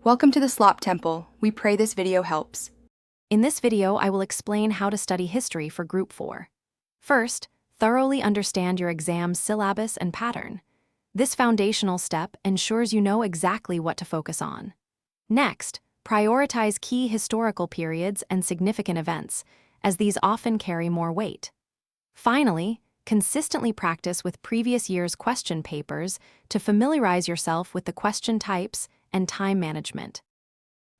Welcome to the Slop Temple. We pray this video helps. In this video, I will explain how to study history for Group 4. First, thoroughly understand your exam's syllabus and pattern. This foundational step ensures you know exactly what to focus on. Next, prioritize key historical periods and significant events, as these often carry more weight. Finally, consistently practice with previous year's question papers to familiarize yourself with the question types and time management.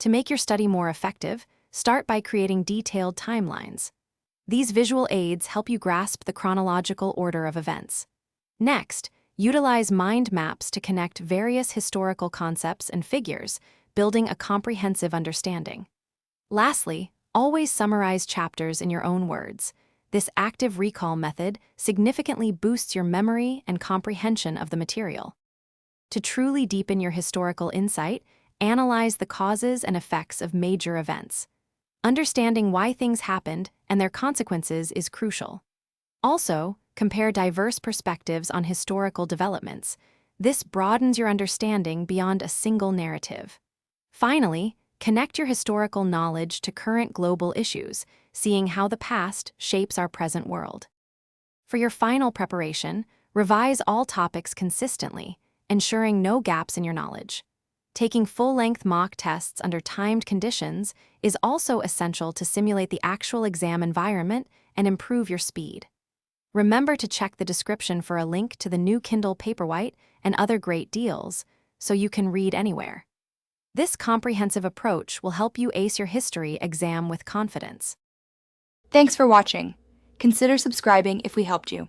To make your study more effective, start by creating detailed timelines. These visual aids help you grasp the chronological order of events. Next, utilize mind maps to connect various historical concepts and figures, building a comprehensive understanding. Lastly, always summarize chapters in your own words. This active recall method significantly boosts your memory and comprehension of the material. To truly deepen your historical insight, analyze the causes and effects of major events. Understanding why things happened and their consequences is crucial. Also, compare diverse perspectives on historical developments. This broadens your understanding beyond a single narrative. Finally, connect your historical knowledge to current global issues, seeing how the past shapes our present world. For your final preparation, revise all topics consistently, ensuring no gaps in your knowledge. Taking full-length mock tests under timed conditions is also essential to simulate the actual exam environment and improve your speed. Remember to check the description for a link to the new Kindle Paperwhite and other great deals, so you can read anywhere. This comprehensive approach will help you ace your history exam with confidence. Thanks for watching. Consider subscribing if we helped you.